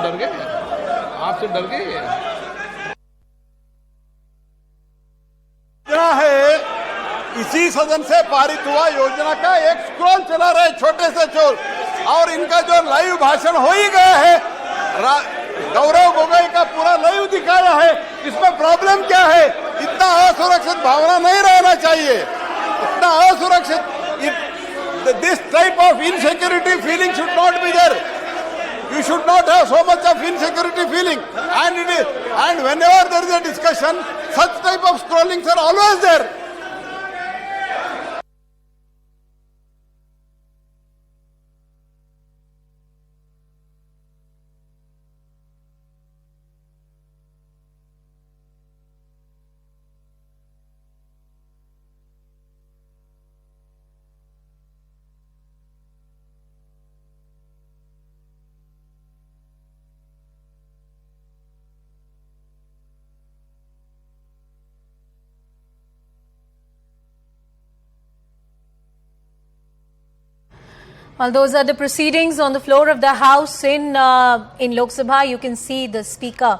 डर गए? आपसे डर गए? योजना है, इसी सदन से पारित हुआ योजना का एक स्क्रॉल चला रहे छोटे से छोर, और इनका जो लाइव भाषण हो ही गया है, गौरव गोगोई का पूरा लाइव दिखाया है। इसमें प्रॉब्लम क्या है? इतना असुरक्षित भावना नहीं रहना चाहिए, इतना असुरक्षित, this type of insecurity feeling should not be there. You should not have so much of insecurity feeling, and whenever there is a discussion, such type of scrollings are always there. Well, those are the proceedings on the floor of the House in Lok Sabha. You can see the Speaker,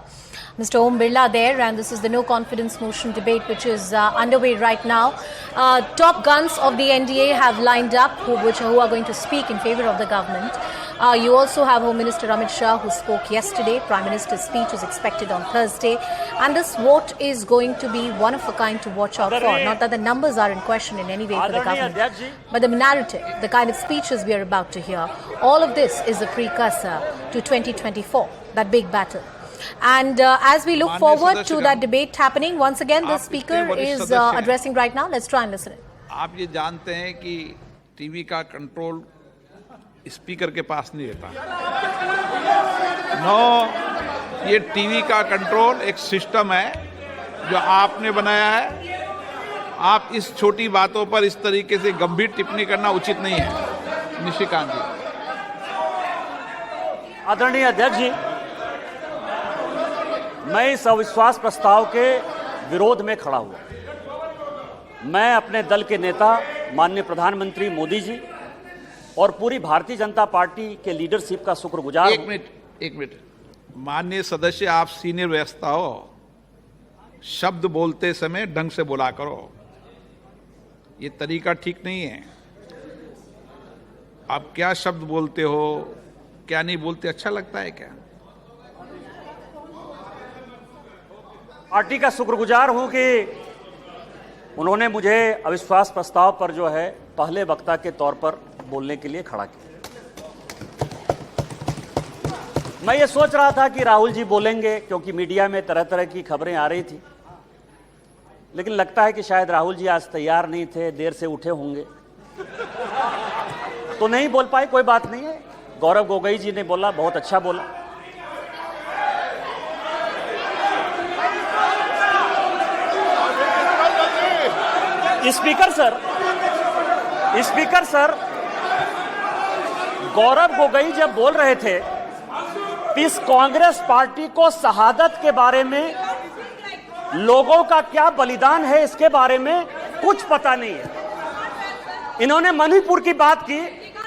Mr. Om Birla, there, and this is the no confidence motion debate which is underway right now. Top guns of the NDA have lined up who are going to speak in favor of the government. You also have Home Minister Amit Shah, who spoke yesterday. Prime Minister's speech is expected on Thursday, and this vote is going to be one of a kind to watch out for. Not that the numbers are in question in any way for the government, but the narrative, the kind of speeches we are about to hear, all of this is a precursor to 2024, that big battle. And as we look forward to that debate happening, once again, the Speaker is addressing right now. Let's try and listen. आप ये जानते हैं कि TV का control speaker के पास नहीं रहता। No, ये टीवी का कंट्रोल एक सिस्टम है जो आपने बनाया है। आप इस छोटी बातों पर इस तरीके से गंभीर टिप्पणी करना उचित नहीं है। निशिकांत जी। आदरणीय अध्यक्ष जी, मैं इस अविश्वास प्रस्ताव के विरोध में खड़ा हुआ। मैं अपने दल के नेता माननीय प्रधानमंत्री मोदी जी और पूरी भारतीय जनता पार्टी के लीडरशिप का शुक्रगुजार हूं। एक मिनट, माननीय सदस्य, आप सीनियर व्यवस्था हो, शब्द बोलते समय ढंग से बोला करो। ये तरीका ठीक नहीं है। आप क्या शब्द बोलते हो, क्या नहीं बोलते, अच्छा लगता है क्या? पार्टी का शुक्रगुजार हूं कि उन्होंने मुझे अविश्वास प्रस्ताव पर जो है पहले वक्ता के तौर पर बोलने के लिए खड़ा किया। मैं ये सोच रहा था कि राहुल जी बोलेंगे, क्योंकि मीडिया में तरह तरह की खबरें आ रही थी, लेकिन लगता है कि शायद राहुल जी आज तैयार नहीं थे, देर से उठे होंगे तो नहीं बोल पाए। कोई बात नहीं है, गौरव गोगोई जी ने बोला, बहुत अच्छा बोला। स्पीकर सर, गौरव गोगोई जब बोल रहे थे, इस कांग्रेस पार्टी को शहादत के बारे में, लोगों का क्या बलिदान है इसके बारे में कुछ पता नहीं है। इन्होंने मणिपुर की बात की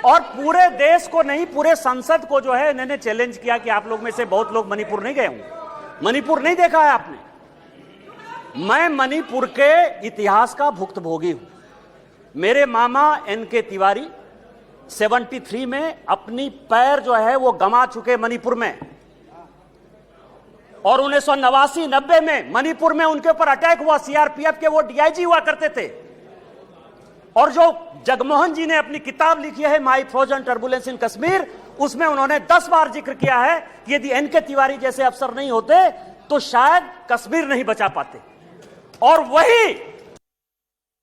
और पूरे देश को नहीं, पूरे संसद को जो है इन्होंने चैलेंज किया कि आप लोग में से बहुत लोग मणिपुर नहीं गए होंगे, मणिपुर नहीं देखा है आपने। मैं मणिपुर के इतिहास का भुक्तभोगी हूं। मेरे मामा एनके तिवारी 73 में अपनी पैर जो है वो गंवा चुके मणिपुर में, और 1989-90 में मणिपुर में उनके ऊपर अटैक हुआ। सीआरपीएफ के वो डीआईजी हुआ करते थे, और जो जगमोहन जी ने अपनी किताब लिखी है माई फ्रोजन टर्बुलेंस इन कश्मीर, उसमें उन्होंने 10 बार जिक्र किया है कि यदि एनके तिवारी जैसे अफसर नहीं होते तो शायद कश्मीर नहीं बचा पाते। और वही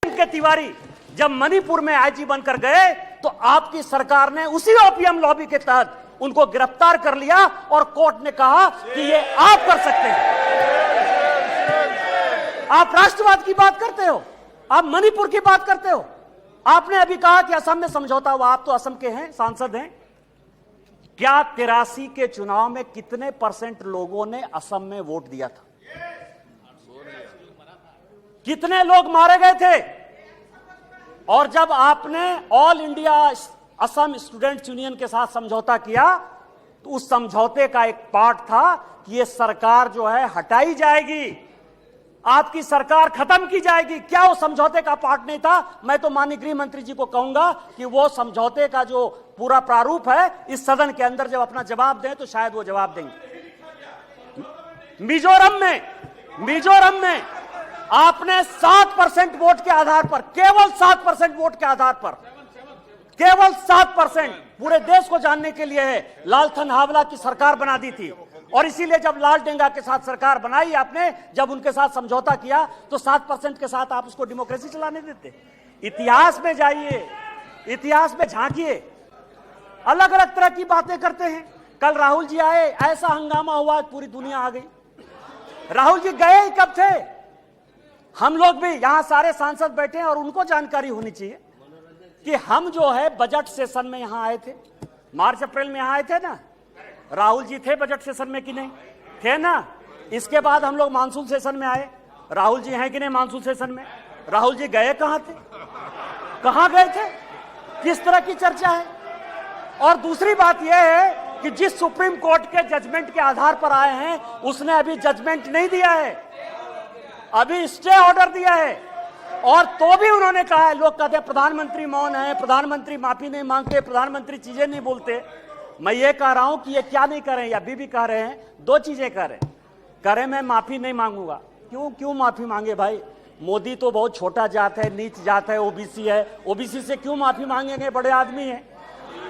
एनके तिवारी जब मणिपुर में आईजी बनकर गए तो आपकी सरकार ने उसी ओपीएम लॉबी के तहत उनको गिरफ्तार कर लिया और कोर्ट ने कहा कि ये आप कर सकते हैं। आप राष्ट्रवाद की बात करते हो, आप मणिपुर की बात करते हो। आपने अभी कहा कि असम में समझौता हुआ, आप तो असम के हैं, सांसद हैं। क्या 83 के चुनाव में कितने % लोगों ने असम में वोट दिया था? कितने लोग मारे गए थे? और जब आपने all India Assam students union के साथ समझौता किया तो उस समझौते का एक पार्ट था कि ये सरकार जो है हटाई जाएगी, आपकी सरकार खत्म की जाएगी। क्या वो समझौते का पार्ट नहीं था? मैं तो माननीय गृह मंत्री जी को कहूंगा कि वो समझौते का जो पूरा प्रारूप है इस सदन के अंदर जब अपना जवाब दें तो शायद वो जवाब देंगे। मिजोरम में आपने 7% वोट के आधार पर, केवल 7% वोट के आधार पर, केवल 7% पूरे देश को जानने के लिए है, लालथन हावला की सरकार बना दी थी। और इसीलिए जब लाल डेंगा के साथ सरकार बनाई आपने, जब उनके साथ समझौता किया तो 7% के साथ आप उसको डेमोक्रेसी चलाने देते। इतिहास में जाइए, इतिहास में झांकिए, अलग अलग तरह की बातें करते हैं। कल राहुल जी आए, ऐसा हंगामा हुआ, पूरी दुनिया आ गई। राहुल जी गए कब थे? हम लोग भी यहां सारे सांसद बैठे हैं और उनको जानकारी होनी चाहिए कि हम जो है बजट सेशन में यहां आए थे, मार्च अप्रैल में यहां आए थे ना। राहुल जी थे बजट सेशन में कि नहीं थे ना? इसके बाद हम लोग मानसून सेशन में आए, राहुल जी हैं कि नहीं मानसून सेशन में? राहुल जी गए कहां थे? कहां गए थे? किस तरह की चर्चा है? और दूसरी बात यह है कि जिस सुप्रीम कोर्ट के जजमेंट के आधार पर आए हैं उसने अभी जजमेंट नहीं दिया है, अभी स्टे ऑर्डर दिया है। और तो भी उन्होंने कहा है, लोग कहते हैं प्रधानमंत्री मौन है, प्रधानमंत्री माफी नहीं मांगते, प्रधानमंत्री चीजें नहीं बोलते। मैं ये कह रहा हूं कि ये क्या नहीं कर रहे हैं, अभी भी कह रहे हैं, दो चीजें कर रहे हैं। मैं माफी नहीं मांगूंगा। क्यों माफी मांगे भाई? मोदी तो बहुत छोटा जात है, नीच जात है, ओबीसी है, ओबीसी से क्यों माफी मांगेंगे? बड़े आदमी है।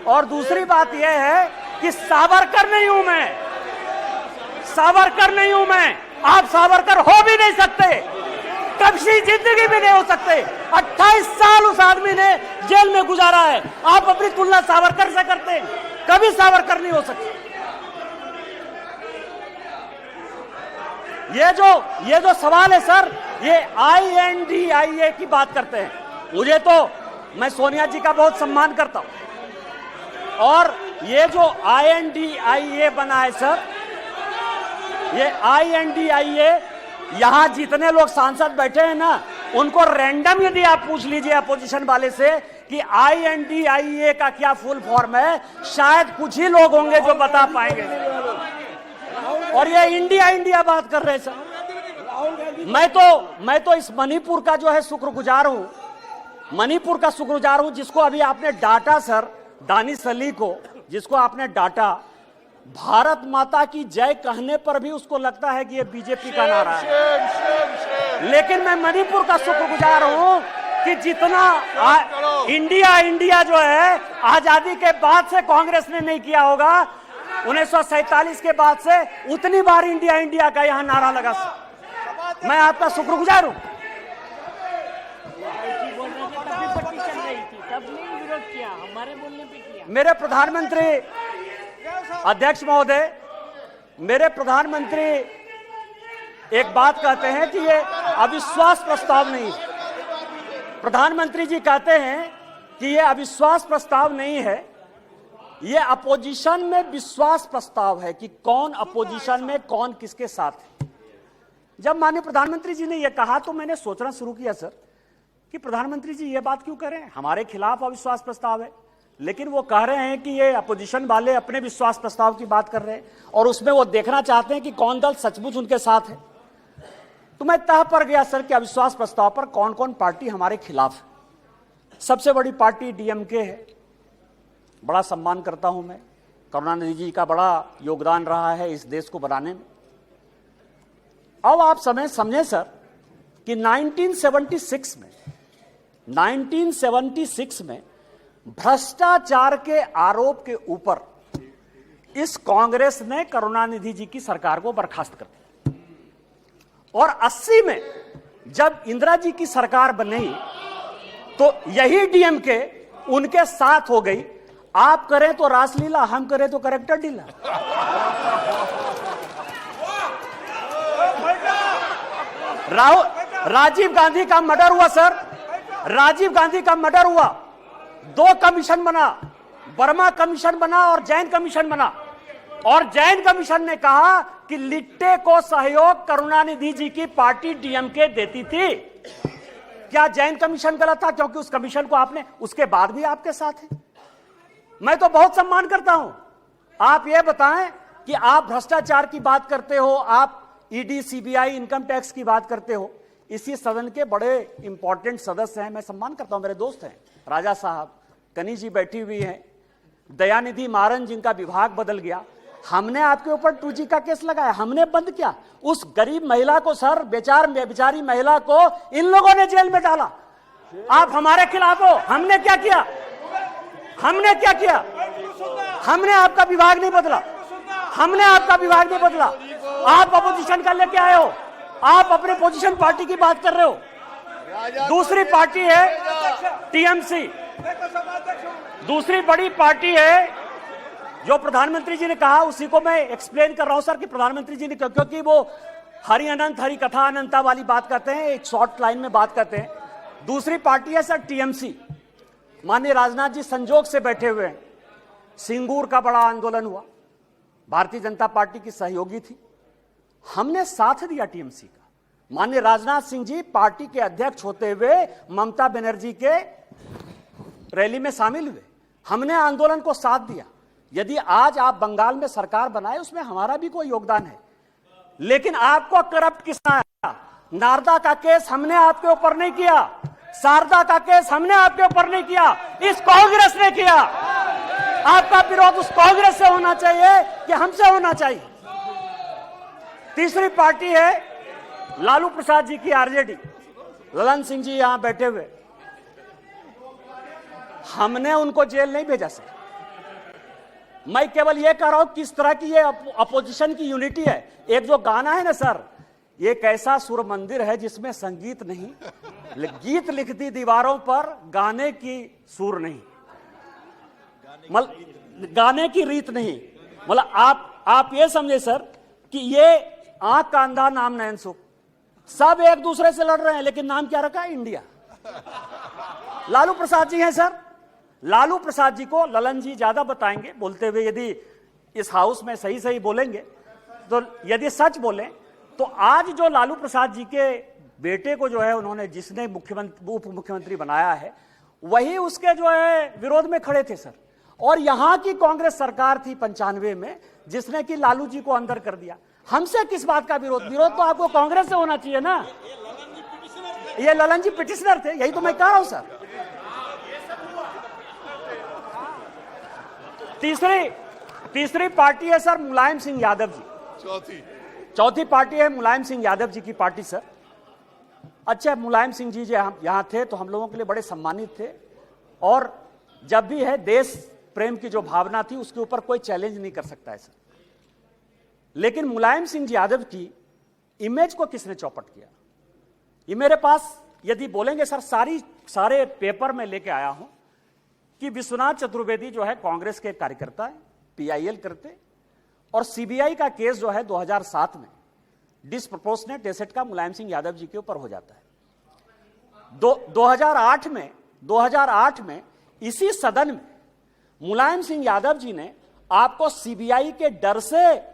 और दूसरी बात यह है कि सावरकर नहीं हूं मैं, सावरकर नहीं हूं मैं, आप सावरकर हो भी नहीं सकते, कभी जिंदगी में नहीं हो सकते। 28 साल उस आदमी ने जेल में गुजारा है, आप अपनी तुलना सावरकर से करते हैं, कभी सावरकर नहीं हो सकते। ये जो सवाल है सर, ये INDIA की बात करते हैं। मुझे तो, मैं सोनिया जी का बहुत सम्मान करता हूं, और ये जो INDIA बना है सर, ये INDIA, यहां जितने लोग सांसद बैठे हैं ना, उनको रैंडम यदि आप पूछ लीजिए अपोजिशन वाले से कि INDIA का क्या फुल फॉर्म है, शायद कुछ ही लोग होंगे जो बता पाएंगे। और ये इंडिया बात कर रहे हैं सर। मैं तो इस मणिपुर का जो है शुक्रगुजार हूं, मणिपुर का शुक्रगुजार हूं, जिसको अभी आपने डांटा सर, दानिश अली को, जिसको आपने डांटा, भारत माता की जय कहने पर भी उसको लगता है कि ये बीजेपी का नारा है। लेकिन मैं मणिपुर का शुक्रगुजार हूं कि जितना इंडिया जो है आजादी के बाद से कांग्रेस ने नहीं किया होगा, 1947 के बाद से उतनी बार इंडिया का यहां नारा लगा। मैं आपका शुक्रगुजार हूं। मेरे प्रधानमंत्री अध्यक्ष महोदय, मेरे प्रधानमंत्री एक बात कहते हैं कि ये अविश्वास प्रस्ताव नहीं है। प्रधानमंत्री जी कहते हैं कि ये अविश्वास प्रस्ताव नहीं है, ये अपोजिशन में विश्वास प्रस्ताव है कि कौन अपोजिशन में कौन किसके साथ है। जब माननीय प्रधानमंत्री जी ने यह कहा तो मैंने सोचना शुरू किया सर कि प्रधानमंत्री जी ये बात क्यों कर रहे हैं, हमारे खिलाफ अविश्वास प्रस्ताव है, लेकिन वो कह रहे हैं कि ये अपोजिशन वाले अपने विश्वास प्रस्ताव की बात कर रहे हैं और उसमें वो देखना चाहते हैं कि कौन दल सचमुच उनके साथ है। तो मैं तह पर गया सर कि अविश्वास प्रस्ताव पर कौन कौन पार्टी हमारे खिलाफ है। सबसे बड़ी पार्टी DMK है, बड़ा सम्मान करता हूं मैं, करुणानिधि जी का बड़ा योगदान रहा है इस देश को बनाने में। अब आप समझें सर कि 1976 में भ्रष्टाचार के आरोप के ऊपर इस कांग्रेस ने करुणानिधि जी की सरकार को बर्खास्त कर दिया, और 80 में जब इंदिरा जी की सरकार बनी तो यही DMK उनके साथ हो गई। आप करें तो रासलीला, हम करें तो करेक्टर ढीला। राजीव गांधी का मर्डर हुआ सर, राजीव गांधी का मर्डर हुआ, 2 कमीशन बना, वर्मा कमीशन बना और जैन कमीशन बना, और जैन कमीशन ने कहा कि लिट्टे को सहयोग करुणानिधि जी की पार्टी DMK देती थी। क्या जैन कमीशन गलत था? क्योंकि उस कमीशन को आपने उसके बाद भी आपके साथ है। मैं तो बहुत सम्मान करता हूं आप ये बताएं कि आप भ्रष्टाचार की बात करते हो, आप ईडी, सीबीआई, इनकम टैक्स की बात करते हो। इसी सदन के बड़े इंपॉर्टेंट सदस्य हैं, मैं सम्मान करता हूं, मेरे दोस्त हैं, राजा साहब, कनी जी बैठी हुई हैं, दयानिधि मारन जिनका विभाग बदल गया। हमने आपके ऊपर 2G का केस लगाया, हमने बंद किया। उस गरीब महिला को सर, बेचारी महिला को इन लोगों ने जेल में डाला। आप हमारे खिलाफ हो। हमने क्या किया? हमने क्या किया? हमने आपका विभाग नहीं बदला, हमने आपका विभाग नहीं बदला। आप अपोजिशन का लेके आए हो, आप अपने पोजीशन पार्टी की बात कर रहे हो। दूसरी पार्टी है टीएमसी, दूसरी बड़ी पार्टी है। जो प्रधानमंत्री जी ने कहा उसी को मैं एक्सप्लेन कर रहा हूं सर, कि प्रधानमंत्री जी ने, क्योंकि वो हरि अनंत, हरि कथा अनंता वाली बात करते हैं, एक शॉर्ट लाइन में बात करते हैं। दूसरी पार्टी है सर टीएमसी। माननीय राजनाथ जी संजोग से बैठे हुए हैं। सिंगूर का बड़ा आंदोलन हुआ, भारतीय जनता पार्टी की सहयोगी थी, हमने साथ दिया टीएमसी का। माननीय राजनाथ सिंह जी पार्टी के अध्यक्ष होते हुए ममता बनर्जी के रैली में शामिल हुए, हमने आंदोलन को साथ दिया। यदि आज आप बंगाल में सरकार बनाए, उसमें हमारा भी कोई योगदान है। लेकिन आपको करप्ट किसने आया? नारदा का केस हमने आपके ऊपर नहीं किया, शारदा का केस हमने आपके ऊपर नहीं किया, इस कांग्रेस ने किया। आपका विरोध उस कांग्रेस से होना चाहिए कि हमसे होना चाहिए? तीसरी पार्टी है लालू प्रसाद जी की आरजेडी, ललन सिंह जी यहां बैठे हुए। हमने उनको जेल नहीं भेजा सर, मैं केवल यह कह रहा हूं किस तरह की ये अपोजिशन की यूनिटी है। एक जो गाना है ना सर, एक ऐसा सुर मंदिर है जिसमें संगीत नहीं, गीत लिखती दीवारों पर, गाने की सुर नहीं, गाने की रीत नहीं। मतलब आप ये समझे सर कि ये आंख का अंधा नाम नयन सुख, सब एक दूसरे से लड़ रहे हैं, लेकिन नाम क्या रखा है? इंडिया। लालू प्रसाद जी हैं सर, लालू प्रसाद जी को ललन जी ज्यादा बताएंगे बोलते हुए। यदि इस हाउस में सही सही बोलेंगे तो, यदि सच बोलें तो आज जो लालू प्रसाद जी के बेटे को जो है उन्होंने, जिसने उप मुख्यमंत्री बनाया है, वही उसके जो है विरोध में खड़े थे सर। और यहां की कांग्रेस सरकार थी 95 में जिसने कि लालू जी को अंदर कर दिया। हमसे किस बात का विरोध? विरोध तो आपको कांग्रेस से होना चाहिए ना। ये ललन जी पिटिशनर थे, यही तो मैं कह रहा हूं सर। तीसरी पार्टी है सर मुलायम सिंह यादव जी। चौथी पार्टी है मुलायम सिंह यादव जी की पार्टी सर। अच्छा, मुलायम सिंह जी यहां थे तो हम लोगों के लिए बड़े सम्मानित थे, और जब भी है देश प्रेम की जो भावना थी उसके ऊपर कोई चैलेंज नहीं कर सकता है सर। लेकिन मुलायम सिंह यादव की इमेज को किसने चौपट किया? ये मेरे पास यदि बोलेंगे सर, सारे पेपर में लेके आया हूं कि विश्वनाथ चतुर्वेदी जो है कांग्रेस के कार्यकर्ता है, पीआईएल करते, और सीबीआई का केस जो है 2007 में डिसप्रोपोर्शनेट एसेट का मुलायम सिंह यादव जी के ऊपर हो जाता है। 2008 में इसी सदन में मुलायम सिंह यादव जी ने आपको सीबीआई के डर से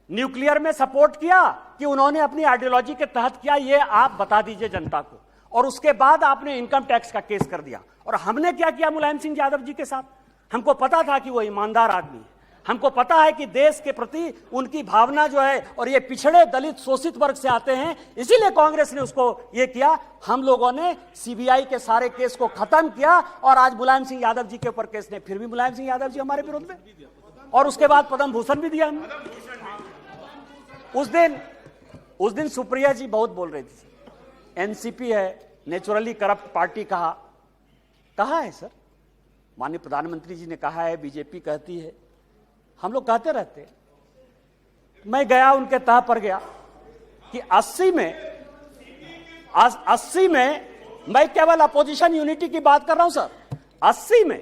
न्यूक्लियर में सपोर्ट किया कि उन्होंने अपनी आइडियोलॉजी के तहत किया, ये आप बता दीजिए जनता को। और उसके बाद आपने इनकम टैक्स का केस कर दिया। और हमने क्या किया मुलायम सिंह यादव जी के साथ? हमको पता था कि वो ईमानदार आदमी है, हमको पता है कि देश के प्रति उनकी भावना जो है, और ये पिछड़े दलित शोषित वर्ग से आते हैं, इसीलिए कांग्रेस ने उसको ये किया। हम लोगों ने सीबीआई के सारे केस को खत्म किया, और आज मुलायम सिंह यादव जी के ऊपर केस ने, फिर भी मुलायम सिंह यादव जी हमारे विरोध में, और उसके बाद पद्म भूषण भी दिया हमने। उस दिन सुप्रिया जी बहुत बोल रही थी, एनसीपी है नेचुरली करप्ट पार्टी, कहा है सर? माननीय प्रधानमंत्री जी ने कहा है, बीजेपी कहती है, हम लोग कहते रहते हैं। मैं गया उनके तह पर गया कि 80 में मैं केवल अपोजिशन यूनिटी की बात कर रहा हूं सर। 80 में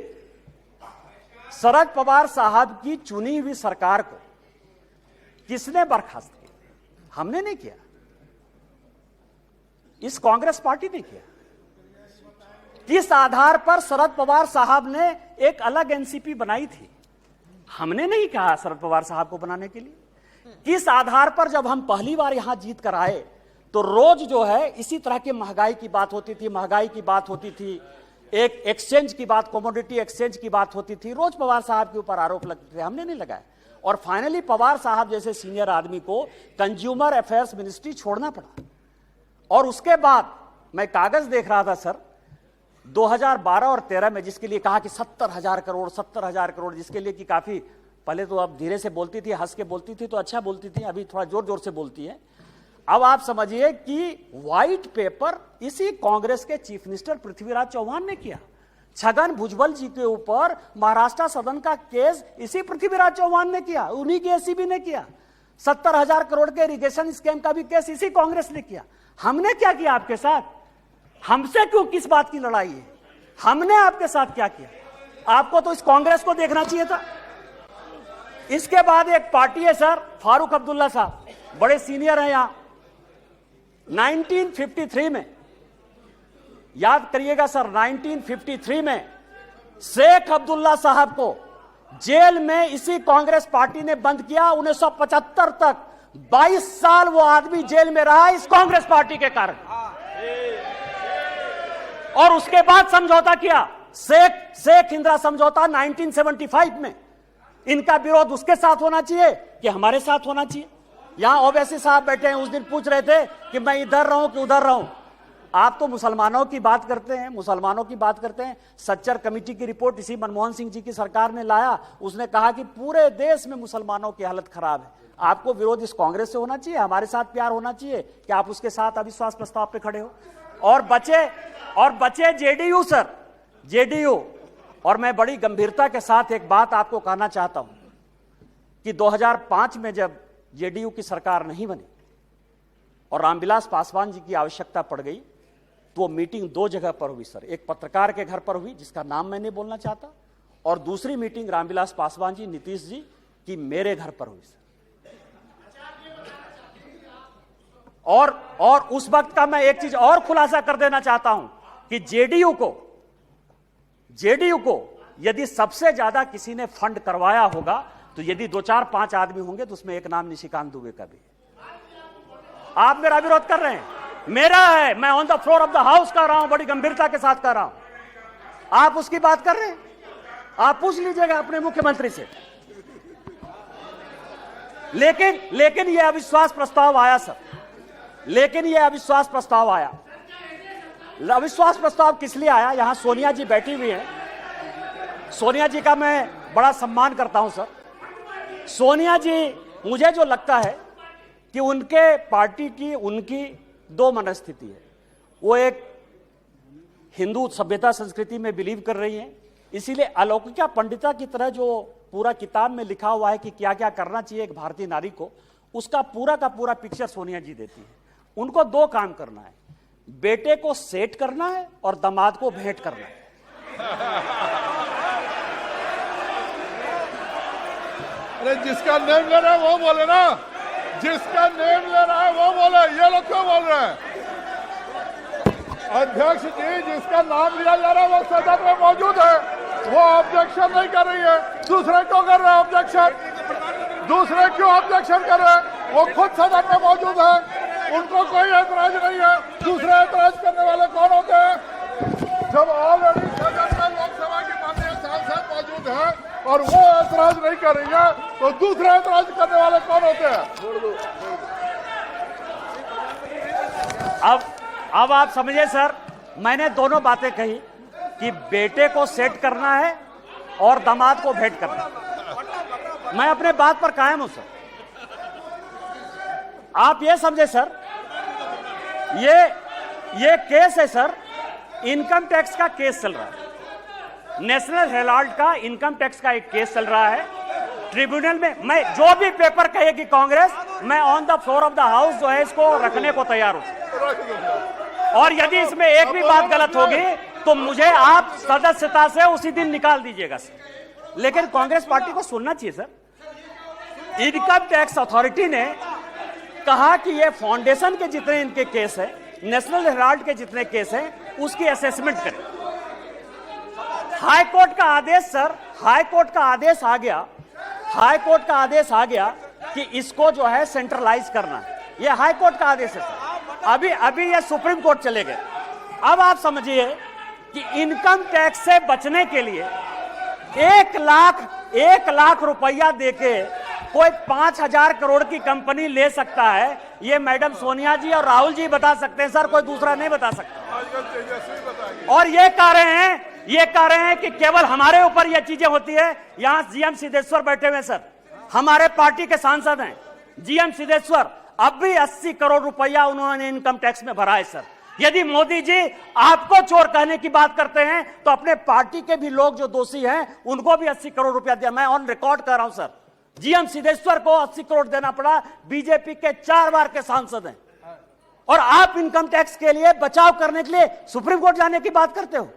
शरद पवार साहब की चुनी हुई सरकार को किसने बर्खास्त किया? हमने नहीं किया, इस कांग्रेस पार्टी ने किया। किस आधार पर शरद पवार साहब ने एक अलग एनसीपी बनाई थी? हमने नहीं कहा शरद पवार साहब को बनाने के लिए। किस आधार पर जब हम पहली बार यहां जीत कर आए तो रोज जो है इसी तरह की महंगाई की बात होती थी, एक एक्सचेंज की बात, कमोडिटी एक्सचेंज की बात होती थी, रोज पवार साहब के ऊपर आरोप लगते थे, हमने नहीं लगाया। और फाइनली पवार साहब जैसे सीनियर आदमी को कंज्यूमर अफेयर्स मिनिस्ट्री छोड़ना पड़ा। और उसके बाद मैं कागज देख रहा था सर, 2012 और 13 में जिसके लिए कहा कि 70,000 करोड़, जिसके लिए कि काफी पहले तो अब धीरे से बोलती थी, हंस के बोलती थी तो अच्छा बोलती थी, अभी थोड़ा जोर जोर से बोलती है। अब आप समझिए कि व्हाइट पेपर इसी कांग्रेस के चीफ मिनिस्टर पृथ्वीराज चौहान ने किया। छगन भुजबल जी के ऊपर महाराष्ट्र सदन का केस इसी पृथ्वीराज चौहान ने किया, उन्हीं के एसीबी ने किया। 70,000 करोड़ के इरिगेशन स्कैम का भी केस इसी कांग्रेस ने किया। हमने क्या किया आपके साथ? हमसे क्यों किस बात की लड़ाई है? हमने आपके साथ क्या किया? आपको तो इस कांग्रेस को देखना चाहिए था। इसके बाद एक पार्टी है सर, फारूक अब्दुल्ला साहब, बड़े सीनियर हैं यहां। 1953 में, याद करिएगा सर, 1953 में शेख अब्दुल्ला साहब को जेल में इसी कांग्रेस पार्टी ने बंद किया। 1975 तक 22 साल वो आदमी जेल में रहा इस कांग्रेस पार्टी के कारण। और उसके बाद समझौता किया, शेख इंदिरा समझौता 1975 में। इनका विरोध उसके साथ होना चाहिए कि हमारे साथ होना चाहिए? यहां ओवैसी साहब बैठे हैं, उस दिन पूछ रहे थे कि मैं इधर रहूं कि उधर रहूं। आप तो मुसलमानों की बात करते हैं, सच्चर कमेटी की रिपोर्ट इसी मनमोहन सिंह जी की सरकार ने लाया। उसने कहा कि पूरे देश में मुसलमानों की हालत खराब है। आपको विरोध इस कांग्रेस से होना चाहिए, हमारे साथ प्यार होना चाहिए कि आप उसके साथ अविश्वास प्रस्ताव पे खड़े हो। और बचे जेडीयू सर, जेडीयू। और मैं बड़ी गंभीरता के साथ एक बात आपको कहना चाहता हूं कि 2005 में जब जेडीयू की सरकार नहीं बनी और रामविलास पासवान जी की आवश्यकता पड़ गई, तो वो मीटिंग 2 जगह पर हुई सर। एक पत्रकार के घर पर हुई जिसका नाम मैं नहीं बोलना चाहता, और दूसरी मीटिंग रामविलास पासवान जी, नीतीश जी की मेरे घर पर हुई सर। और उस वक्त का मैं एक चीज और खुलासा कर देना चाहता हूं कि जेडीयू को यदि सबसे ज्यादा किसी ने फंड करवाया होगा तो यदि 2, 4, 5 आदमी होंगे तो उसमें एक नाम निशिकांत दुबे का भी है। आप मेरा विरोध कर रहे हैं, मेरा है, मैं on the floor of the house कर रहा हूं, बड़ी गंभीरता के साथ कर रहा हूं। आप उसकी बात कर रहे हैं? आप पूछ लीजिएगा अपने मुख्यमंत्री से। लेकिन यह अविश्वास प्रस्ताव आया सर, अविश्वास प्रस्ताव किस लिए आया? यहां सोनिया जी बैठी हुई हैं, सोनिया जी का मैं बड़ा सम्मान करता हूं सर। सोनिया जी, मुझे जो लगता है कि उनके पार्टी की उनकी 2 मनस्थिति है। वो एक हिंदू सभ्यता संस्कृति में बिलीव कर रही हैं, इसीलिए अलौकिका पंडिता की तरह जो पूरा किताब में लिखा हुआ है कि क्या क्या करना चाहिए एक भारतीय नारी को, उसका पूरा का पूरा पिक्चर सोनिया जी देती है। उनको 2 काम करना है, बेटे को सेट करना है और दामाद को भेंट करना है। अरे जिसका नेम ले रहा है वो बोले ना, जिसका नेम ले रहा है वो बोले, ये लोग क्यों बोल रहे हैं? अध्यक्ष जी, जिसका नाम लिया जा रहा है वो सदन में मौजूद है, वो ऑब्जेक्शन नहीं कर रही है। दूसरे क्यों कर रहे हैं ऑब्जेक्शन? दूसरे क्यों ऑब्जेक्शन कर रहे हैं? वो खुद सदन में मौजूद है, उनको कोई ऐतराज नहीं है। दूसरे ऐतराज करने वाले कौन होते हैं? जब ऑलरेडी सदन में लोकसभा की माननीय सांसद मौजूद है और वो ऐतराज नहीं कर रही है, तो दूसरे ऐतराज करने वाले कौन होते हैं? अब आप समझिए सर, मैंने दोनों बातें कही कि बेटे को सेट करना है और दामाद को भेंट करना है। मैं अपने बात पर कायम हूं सर। आप ये समझे सर, ये केस है सर, इनकम टैक्स का केस चल रहा है। नेशनल हेराल्ड का इनकम टैक्स का एक केस चल रहा है ट्रिब्यूनल में। मैं जो भी पेपर कहेगी कांग्रेस, मैं on the floor of the house जो है इसको रखने को तैयार हूं। और यदि इसमें एक भी बात गलत होगी तो मुझे आप सदस्यता से उसी दिन निकाल दीजिएगा सर। लेकिन कांग्रेस पार्टी को सुनना चाहिए सर। इनकम टैक्स अथॉरिटी ने कहा कि ये फाउंडेशन के जितने इनके केस है, नेशनल हेराल्ड के जितने केस हैं, उसकी असेसमेंट करें। हाई कोर्ट का आदेश सर, हाई कोर्ट का आदेश आ गया कि इसको जो है सेंट्रलाइज करना है। ये हाई कोर्ट का आदेश है सर। अभी ये सुप्रीम कोर्ट चले गए। अब आप समझिए कि इनकम टैक्स से बचने के लिए 1 लाख रुपया देके कोई 5,000 करोड़ की कंपनी ले सकता है, ये मैडम सोनिया जी और राहुल जी बता सकते हैं सर, कोई दूसरा नहीं बता सकता। और ये कह रहे हैं कि केवल हमारे ऊपर ये चीजें होती है। यहां जीएम सिद्धेश्वर बैठे हुए सर, हमारे पार्टी के सांसद हैं जीएम सिद्धेश्वर, अब भी 80 करोड़ रुपया उन्होंने इनकम टैक्स में भरा है सर। यदि मोदी जी आपको चोर कहने की बात करते हैं तो अपने पार्टी के भी लोग जो दोषी हैं उनको भी 80 करोड़ रुपया दिया। मैं ऑन रिकॉर्ड कर रहा हूं सर, जीएम सिद्धेश्वर को 80 करोड़ देना पड़ा, बीजेपी के 4 बार के सांसद हैं, और आप इनकम टैक्स के लिए बचाव करने के लिए सुप्रीम कोर्ट जाने की बात करते हो।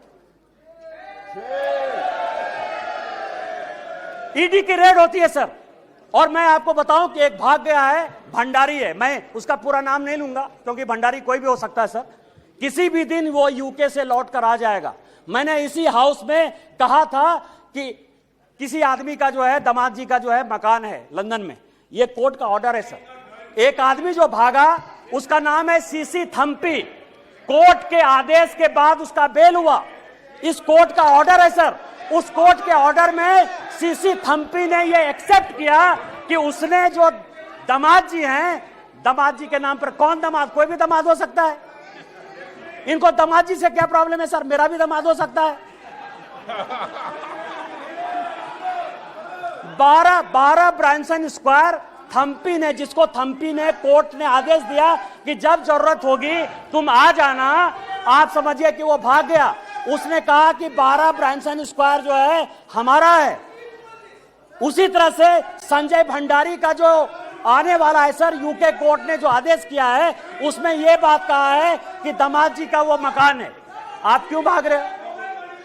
ईडी की रेड होती है सर, और मैं आपको बताऊं कि एक भाग गया है, भंडारी है, मैं उसका पूरा नाम नहीं लूंगा क्योंकि भंडारी कोई भी हो सकता है सर, किसी भी दिन वो यूके से लौट कर आ जाएगा। मैंने इसी हाउस में कहा था कि किसी आदमी का जो है, दामाद जी का जो है मकान है लंदन में, ये कोर्ट का ऑर्डर है सर। एक आदमी जो भागा उसका नाम है सीसी थम्पी, कोर्ट के आदेश के बाद उसका बेल हुआ, इस कोर्ट का ऑर्डर है सर। उस कोर्ट के ऑर्डर में सीसी थम्पी ने यह एक्सेप्ट किया कि उसने जो दामाद जी हैं, दामाद जी के नाम पर, कौन दामाद, कोई भी दामाद हो सकता है, इनको दामाद जी से क्या प्रॉब्लम है सर, मेरा भी दामाद हो सकता है। 12 ब्रांसन स्क्वायर थम्पी ने, जिसको थम्पी ने, कोर्ट ने आदेश दिया कि जब जरूरत होगी तुम आ जाना, आप समझिए कि वो भाग गया। उसने कहा कि 12 ब्रांसन स्क्वायर जो है हमारा है। उसी तरह से संजय भंडारी का जो आने वाला है सर, यूके कोर्ट ने जो आदेश किया है उसमें यह बात कहा है कि दामाद जी का वो मकान है। आप क्यों भाग रहे हो?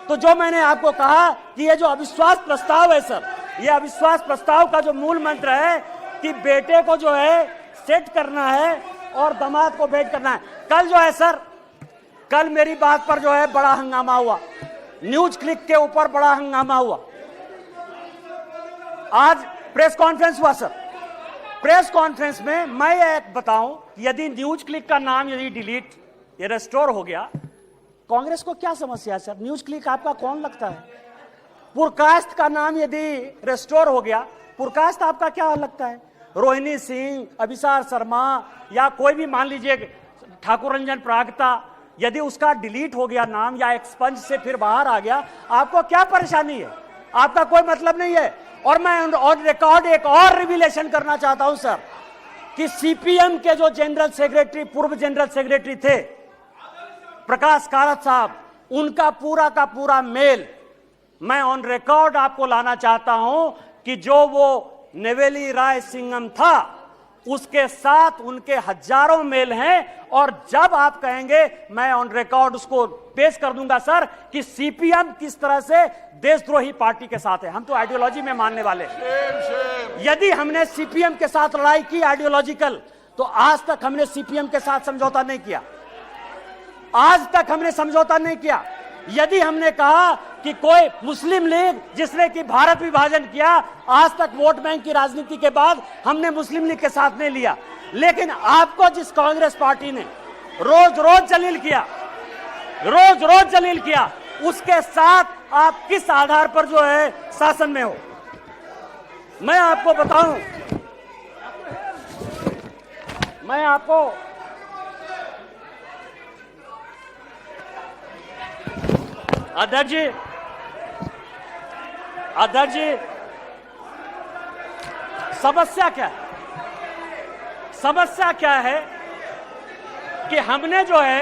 तो जो मैंने आपको कहा कि ये जो अविश्वास प्रस्ताव है सर, ये अविश्वास प्रस्ताव का जो मूल मंत्र है कि बेटे को जो है सेट करना है और दामाद को भेंट करना है। कल जो है सर, कल मेरी बात पर जो है बड़ा हंगामा हुआ, न्यूज क्लिक के ऊपर बड़ा हंगामा हुआ। आज प्रेस कॉन्फ्रेंस हुआ सर, प्रेस कॉन्फ्रेंस में मैं ये बताऊं कि यदि न्यूज क्लिक का नाम यदि डिलीट या रेस्टोर हो गया, कांग्रेस को क्या समस्या है सर? न्यूज क्लिक आपका कौन लगता है? पुरकास्ट का नाम यदि रेस्टोर हो गया, पुरकास्ट आपका क्या लगता है? रोहिणी सिंह, अभिसार शर्मा या कोई भी मान लीजिए ठाकुर रंजन प्रागता, यदि उसका डिलीट हो गया नाम या एक्सपंज से फिर बाहर आ गया, आपको क्या परेशानी है? आपका कोई मतलब नहीं है। और मैं ऑन रिकॉर्ड एक और रिवीलेशन करना चाहता हूं सर कि सीपीएम के जो जनरल सेक्रेटरी, पूर्व जनरल सेक्रेटरी थे प्रकाश कारत साहब, उनका पूरा का पूरा मेल मैं ऑन रिकॉर्ड आपको लाना चाहता हूं कि जो वो नेवेली राय सिंघम था उसके साथ उनके हजारों मेल हैं, और जब आप कहेंगे मैं ऑन रिकॉर्ड उसको पेश कर दूंगा सर कि सीपीएम किस तरह से देशद्रोही पार्टी के साथ है। हम तो आइडियोलॉजी में मानने वाले हैं। यदि हमने सीपीएम के साथ लड़ाई की आइडियोलॉजिकल, तो आज तक हमने सीपीएम के साथ समझौता नहीं किया, आज तक हमने समझौता नहीं किया। यदि हमने कहा कि कोई मुस्लिम लीग जिसने कि भारत विभाजन किया, आज तक वोट बैंक की राजनीति के बाद हमने मुस्लिम लीग के साथ नहीं लिया, लेकिन आपको जिस कांग्रेस पार्टी ने रोज रोज जलील किया, उसके साथ आप किस आधार पर जो है शासन में हो? मैं आपको बताऊं, मैं आपको अध्यक्ष जी, समस्या क्या है कि हमने जो है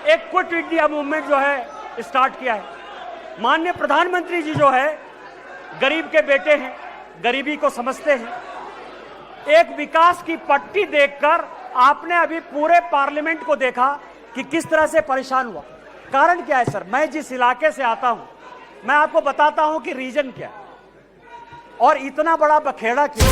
एक क्विट इंडिया मूवमेंट जो है स्टार्ट किया है। माननीय प्रधानमंत्री जी जो है गरीब के बेटे हैं, गरीबी को समझते हैं। एक विकास की पट्टी देखकर आपने अभी पूरे पार्लियामेंट को देखा कि किस तरह से परेशान हुआ। कारण क्या है सर? मैं जिस इलाके से आता हूं, मैं आपको बताता हूं कि रीजन क्या है और इतना बड़ा बखेड़ा क्यों।